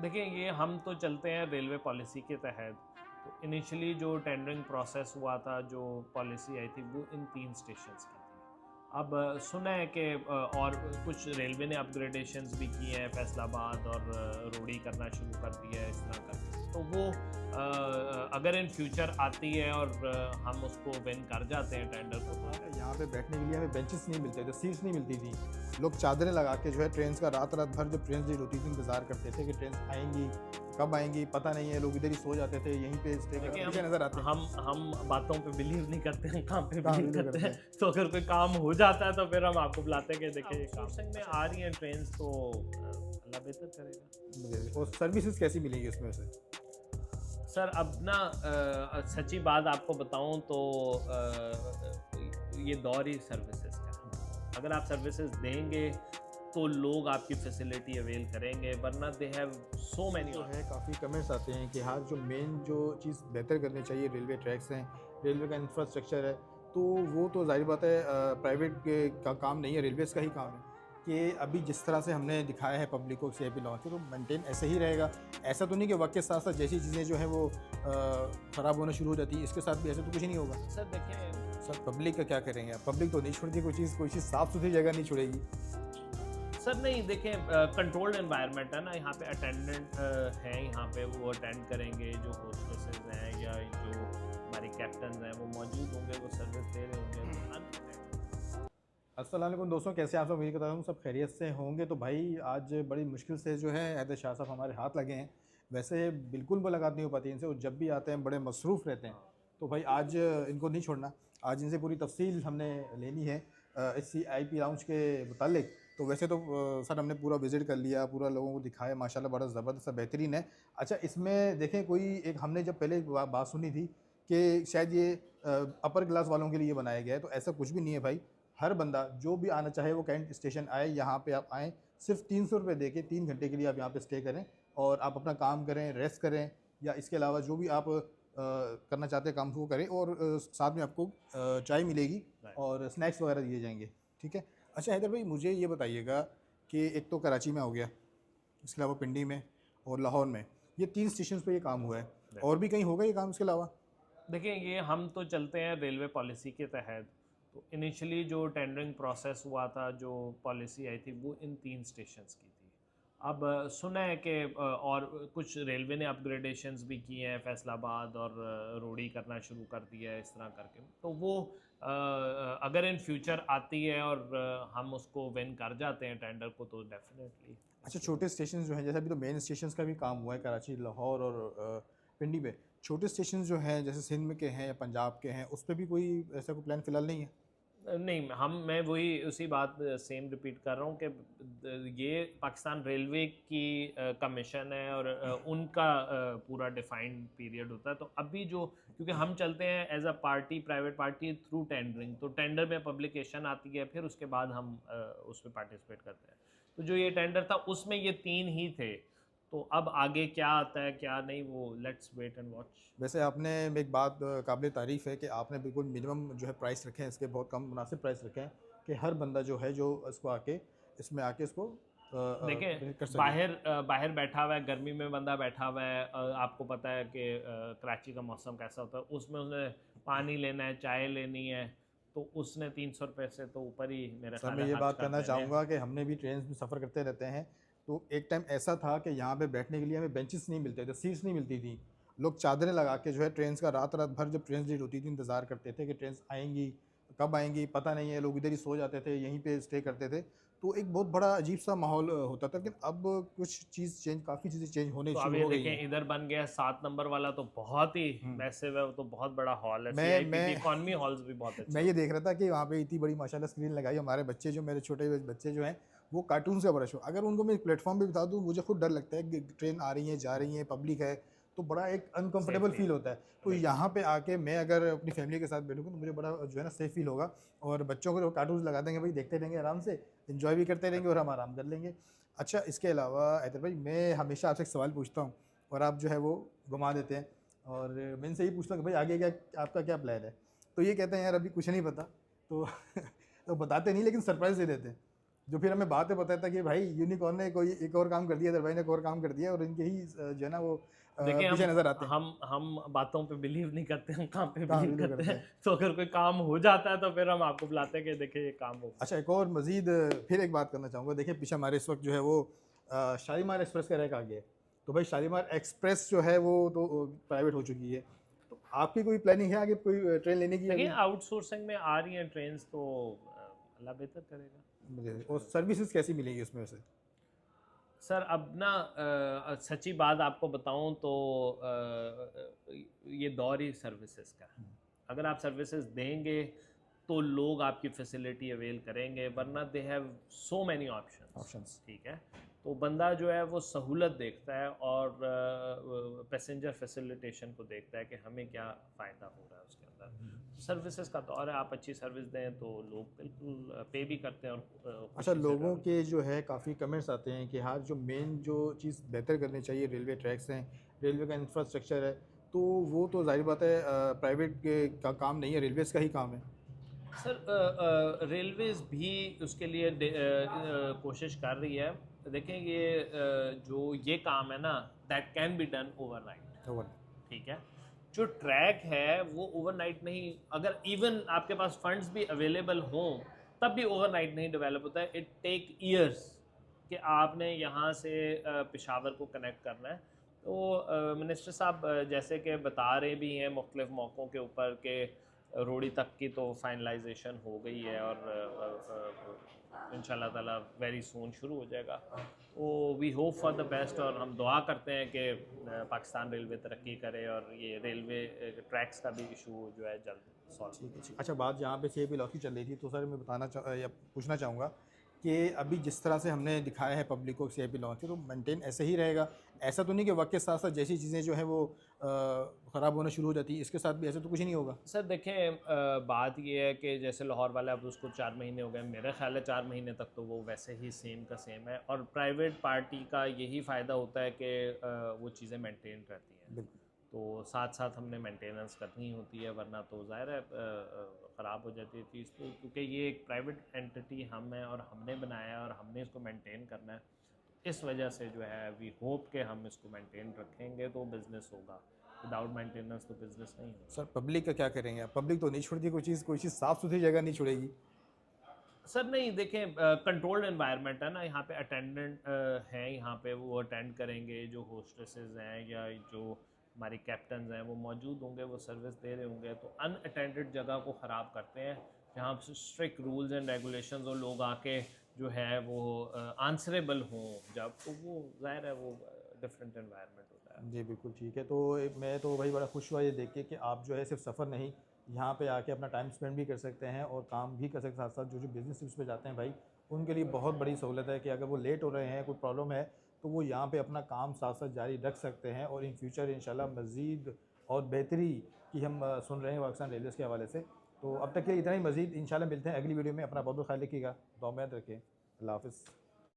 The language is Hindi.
देखिए, ये हम तो चलते हैं रेलवे पॉलिसी के तहत। तो इनिशियली जो टेंडरिंग प्रोसेस हुआ था, जो पॉलिसी आई थी, वो इन 3 स्टेशंस की थी। अब सुना है कि और कुछ रेलवे ने अपग्रेडेशंस भी किए हैं, फैसलाबाद और रोड़ी करना शुरू कर दिया है इस तरह करके। तो वो अगर इन फ्यूचर आती है और हम उसको विन कर जाते हैं टेंडर को, तो यहाँ पे बैठने के लिए हमें बेंचेस नहीं मिलते थे, सीट्स नहीं मिलती थी। लोग चादरें लगा के जो है ट्रेन का रात रात भर जब ट्रेन लेट होती थी इंतजार करते थे कि ट्रेन आएंगी, कब आएंगी पता नहीं है। लोग इधर ही सो जाते थे, यहीं पे स्टे देखिए, करके नजर आते हैं। हम बातों पे बिलीव नहीं करते हैं, काम पे कहाँ बिलीव बिल्कुल करते करते हैं। हैं। तो अगर कोई काम हो जाता है तो फिर हम आपको बुलाते हैं कि देखिए ये काम आउटसोर्सिंग में आ रही हैं ट्रेन, तो अल्लाह बेहतर करेगा। और सर्विसेज कैसी मिलेंगी उसमें से? सर अब ना सच्ची बात आपको बताऊं तो ये दौर ही सर्विसेज का है। अगर आप सर्विसेज देंगे तो लोग आपकी फैसिलिटी अवेल करेंगे, वरना दे हैव सो मैनी। जो है काफ़ी कमेंट्स आते हैं कि हाँ, जो मेन जो चीज़ बेहतर करनी चाहिए, रेलवे ट्रैक्स हैं, रेलवे का इंफ्रास्ट्रक्चर है, तो वो तो जाहिर बात है प्राइवेट का काम नहीं है, रेलवेज़ का ही काम है कि अभी जिस तरह से हमने दिखाया है पब्लिक को सीआईपी लॉन्च तो मेंटेन ऐसे ही रहेगा। ऐसा तो नहीं कि वक्त के साथ साथ जैसी चीज़ें जो हैं वो ख़राब होना शुरू हो जाती है, इसके साथ भी ऐसा तो कुछ नहीं होगा। सर देखिए, सर पब्लिक का क्या करेंगे आप? पब्लिक तो नहीं छोड़ती कोई चीज़ साफ़ सुथरी जगह नहीं छोड़ेगी। सर नहीं देखें, कंट्रोल्ड एनवायरनमेंट है ना, यहाँ पे अटेंडेंट हैं, यहाँ पे वो अटेंड करेंगे, जो होस्टेसेस हैं या जो हमारे कैप्टन हैं वो मौजूद होंगे, वो सर्विस दे रहे होंगे। अस्सलाम वालेकुम दोस्तों, कैसे हैं आप सब? उम्मीद करता हूँ सब खैरियत से होंगे। तो भाई आज बड़ी मुश्किल से जो है हैदर शाह साहब हमारे हाथ लगे हैं। वैसे बिल्कुल मुलाकात नहीं हो पाती इनसे, और जब भी आते हैं बड़े मसरूफ़ रहते हैं। तो भाई आज इनको नहीं छोड़ना, आज इनसे पूरी तफसील हमने लेनी है इस CIP लाउंज के मुतालिक। तो वैसे तो सर हमने पूरा विज़िट कर लिया, पूरा लोगों को दिखाया, माशाल्लाह बड़ा ज़बरदस्त बेहतरीन है। अच्छा, इसमें देखें कोई एक हमने जब पहले एक बात सुनी थी कि शायद ये अपर क्लास वालों के लिए बनाया गया है, तो ऐसा कुछ भी नहीं है भाई। हर बंदा जो भी आना चाहे वो कैंट स्टेशन आए, यहाँ पे आप आएँ, सिर्फ 300 रुपये दे के 3 घंटे के लिए आप यहाँ पे स्टे करें और आप अपना काम करें, रेस्ट करें, या इसके अलावा जो भी आप करना चाहते हैं काम वो करें, और साथ में आपको चाय मिलेगी और स्नैक्स वगैरह दिए जाएंगे। ठीक है। अच्छा हैदर भाई, मुझे ये बताइएगा कि एक तो कराची में हो गया, इसके अलावा पिंडी में और लाहौर में, ये 3 स्टेशन पे ये काम हुआ है, और भी कहीं होगा ये काम इसके अलावा? देखिए, ये हम तो चलते हैं रेलवे पॉलिसी के तहत। तो इनिशियली जो टेंडरिंग प्रोसेस हुआ था, जो पॉलिसी आई थी, वो इन 3 स्टेशंस की थी। अब सुना है कि और कुछ रेलवे ने अपग्रेडेशंस भी किए हैं, फैसलाबाद और रोड़ी करना शुरू कर दिया है इस तरह करके। तो वो अगर इन फ्यूचर आती है और हम उसको विन कर जाते हैं टेंडर को, तो डेफिनेटली। अच्छा, छोटे स्टेशन जो हैं, जैसे अभी तो मेन स्टेशन का भी काम हुआ है कराची, लाहौर और पिंडी में, छोटे स्टेशन जो हैं जैसे सिंध में के हैं या पंजाब के हैं, उस पर भी कोई ऐसा कोई प्लान फ़िलहाल नहीं है? नहीं, मैं वही उसी बात सेम रिपीट कर रहा हूँ कि ये पाकिस्तान रेलवे की कमीशन है और उनका पूरा डिफाइंड पीरियड होता है। तो अभी जो, क्योंकि हम चलते हैं as a party, private party through tendering, तो टेंडर में पब्लिकेशन आती है, फिर उसके बाद हम उसमें पार्टिसिपेट करते हैं। तो जो ये टेंडर था उसमें ये 3 ही थे। तो अब आगे क्या आता है क्या नहीं, वो लेट्स वेट एंड वॉच। वैसे आपने एक बात काबिल तारीफ़ है कि आपने बिल्कुल मिनिमम जो है प्राइस रखे हैं इसके, बहुत कम मुनासिब प्राइस रखे हैं कि हर बंदा जो है जो इसको आके इसमें आके इसको देखें, कर सके। बाहर बैठा हुआ है, गर्मी में बंदा बैठा हुआ है, आपको पता है कि कराची का मौसम कैसा होता है, उसमें उसने पानी लेना है, चाय लेनी है, तो उसने 300 रुपये से तो ऊपर ही मेरे सर ख्याल मैं है ये खर्च बात कर करना देने हैं। चाहूँगा कि हमने भी ट्रेन में सफ़र करते रहते हैं, तो एक टाइम ऐसा था कि यहाँ पे बैठने के लिए हमें बेंचेस नहीं मिलते थे, सीट्स नहीं मिलती थी। लोग चादरें लगा के जो है ट्रेन का रात रात भर जब ट्रेन लेट होती थी इंतज़ार करते थे कि ट्रेन आएंगी, कब आएंगी पता नहीं है। लोग इधर ही सो जाते थे, यहीं पे स्टे करते थे। तो एक बहुत बड़ा अजीब सा माहौल होता था। लेकिन अब कुछ चीज़ चेंज, काफ़ी चीज़ें चेंज होने तो अब शुरू ये हो गई देखें, हैं। इधर बन गया 7 नंबर वाला, तो बहुत ही मैसिव है, वो तो बहुत बड़ा हॉल है। सीआईपी की मैं इकॉनमी हॉल्स भी बहुत मैं अच्छे ये होते देख रहा था कि वहाँ पे इतनी बड़ी माशाल्लाह स्क्रीन लगाई, हमारे बच्चे जो, मेरे छोटे बच्चे जो हैं वो कार्टून का बड़ा शो, अगर उनको मैं प्लेटफॉर्म पे बता दूँ, मुझे खुद डर लगता है कि ट्रेन आ रही है जा रही है, पब्लिक है, तो बड़ा एक हैं। अनकंफर्टेबल सेफ्टी, फील होता है। तो बिल्कुल। यहाँ पे आके मैं अगर अपनी फैमिली के साथ बैठूँगा तो मुझे बड़ा जो है ना सेफ फील होगा, और बच्चों को जो कार्टून लगा देंगे भाई, देखते रहेंगे आराम से, इन्जॉय भी करते रहेंगे और हम आराम कर लेंगे। अच्छा, इसके अलावा हैदर भाई, मैं हमेशा आपसे एक सवाल पूछता हूँ और आप जो है वो घुमा देते हैं, और मैं इनसे यही पूछता हूँ कि भाई आगे क्या, आपका क्या प्लान है? तो ये कहते हैं यार अभी कुछ नहीं पता। तो तो बताते नहीं, लेकिन सरप्राइज़ दे देते हैं। जो फिर हमें बात है पता था कि भाई यूनिकॉर्न ने कोई एक और काम कर दिया, अदरवाइज ने एक और काम कर दिया, और इनके ही जो है ना वो देखिए पीछे नजर आते हैं। हम बातों पे बिलीव नहीं करते, हम काम पे काम बिलीव भी तो करते करते हैं। हैं। तो अगर कोई काम हो जाता है तो फिर हम आपको बुलाते हैं कि देखिए ये काम हो। अच्छा, एक और मजीद फिर एक बात करना चाहूँगा। देखिए पीछे हमारे इस वक्त जो है वो शालीमार एक्सप्रेस का रैक आ गया है। तो भाई शालीमार एक्सप्रेस जो है वो तो प्राइवेट हो चुकी है, तो आपकी कोई प्लानिंग है आगे कोई ट्रेन लेने की देखिए अभी? आउटसोर्सिंग में आ रही हैं ट्रेन्स, तो अल्लाह बेहतर करेगा। और सर्विसेज कैसी मिलेगी उसमें से? सर अब ना सच्ची बात आपको बताऊं तो ये दौर ही सर्विसेज का है। अगर आप सर्विसेज देंगे तो लोग आपकी फैसिलिटी अवेल करेंगे, वरना they have so many options. ठीक है, तो बंदा जो है वो सहूलत देखता है और पैसेंजर फैसिलिटेशन को देखता है कि हमें क्या फ़ायदा हो रहा है उसके अंदर। सर्विसेज का दौर है, आप अच्छी सर्विस दें तो लोग बिल्कुल पे भी करते हैं और अच्छा, खुशी से लोगों travel के जो है काफ़ी कमेंट्स आते हैं कि हाँ जो मेन जो चीज़ बेहतर करनी चाहिए, रेलवे ट्रैक्स हैं, रेलवे का इंफ्रास्ट्रक्चर है, तो वो तो जाहिर बात है प्राइवेट का काम नहीं है, रेलवेज़ का ही काम है। सर रेलवेज़ भी उसके लिए कोशिश कर रही है। देखें ये जो ये काम है ना, that can be done overnight. Over. ठीक है, जो ट्रैक है वो ओवरनाइट नहीं, अगर इवन आपके पास फंड्स भी अवेलेबल हों तब भी ओवरनाइट नहीं डेवलप होता है। इट टेक ईयर्स कि आपने यहाँ से पेशावर को कनेक्ट करना है। तो मिनिस्टर साहब जैसे कि बता रहे भी हैं मुख्तलिफ मौक़ों के ऊपर कि रोड़ी तक की तो फाइनलाइजेशन हो गई है और इंशाल्लाह ताला वेरी सून शुरू हो जाएगा। तो we hope for the best, और हम दुआ करते हैं कि पाकिस्तान रेलवे तरक्की करे और ये रेलवे ट्रैक्स का भी इशू जो है जल्द सॉल्व। ठीक है, ठीक। अच्छा, बात जहाँ पे सीएपी लॉ की चल रही थी, तो सर मैं या पूछना चाहूँगा कि अभी जिस तरह से हमने दिखाया है पब्लिक को सीएपी लॉ की, तो मेंटेन ऐसे ही रहेगा? ऐसा तो नहीं कि वक्त के साथ साथ जैसी चीज़ें जो है वो ख़राब होना शुरू हो जाती है, इसके साथ भी ऐसा तो कुछ ही नहीं होगा? सर देखें बात ये है कि जैसे लाहौर वाला, अब उसको 4 महीने हो गए, मेरा ख्याल है 4 महीने तक तो वो वैसे ही सेम का सेम है, और प्राइवेट पार्टी का यही फ़ायदा होता है कि वो चीज़ें मेंटेन रहती हैं। बिल्कुल। तो साथ साथ हमने मेंटेनेंस करनी होती है, वरना तो ज़ाहिर है ख़राब हो जाती है चीज़। तो क्योंकि ये एक प्राइवेट एंटिटी हम है और हमने बनाया है और हमने इसको मेंटेन करना है, इस वजह से जो है वी होप कि हम इसको मेंटेन रखेंगे तो बिज़नेस होगा। विदाउट मेंटेनेंस तो बिज़नेस नहीं होगा। सर पब्लिक का क्या करेंगे आप? पब्लिक तो नहीं छोड़ती कोई चीज़ साफ़ सुथरी जगह नहीं छोड़ेगी। सर नहीं, देखें कंट्रोल्ड एनवायरनमेंट है ना, यहाँ पे अटेंडेंट हैं, यहाँ पे वो अटेंड करेंगे, जो होस्टेसेस हैं या जो हमारी कैप्टन्स हैं वो मौजूद होंगे, वो सर्विस दे रहे होंगे। तो अनअटेंडेड जगह को ख़राब करते हैं, जहाँ स्ट्रिक्ट रूल्स एंड रेगुलेशंस और लोग आके जो है वो आंसरेबल हों जब, तो वो ज़ाहिर है वो डिफरेंट एनवायरनमेंट होता है। जी बिल्कुल ठीक है। तो मैं तो भाई बड़ा खुश हुआ ये देख के कि आप जो है सिर्फ सफ़र नहीं, यहाँ पे आके अपना टाइम स्पेंड भी कर सकते हैं और काम भी कर सकते हैं। साथ साथ जो जो बिज़नेस ट्रिप्स पे जाते हैं भाई, उनके लिए बहुत बड़ी सहूलत है कि अगर वो लेट हो रहे हैं, कोई प्रॉब्लम है, तो वो यहाँ पे अपना काम साथ साथ जारी रख सकते हैं। और इन फ्यूचर इंशाल्लाह मज़ीद और बेहतरी की हम सुन रहे हैं पाकिस्तान रेलवेज़ के हवाले से। तो अब तक के लिए इतना ही, मज़ीद इंशाल्लाह मिलते हैं अगली वीडियो में। अपना बहुत बहुत ख्याल रखिएगा, दुआ में याद रखें। अल्लाह हाफ़िज़।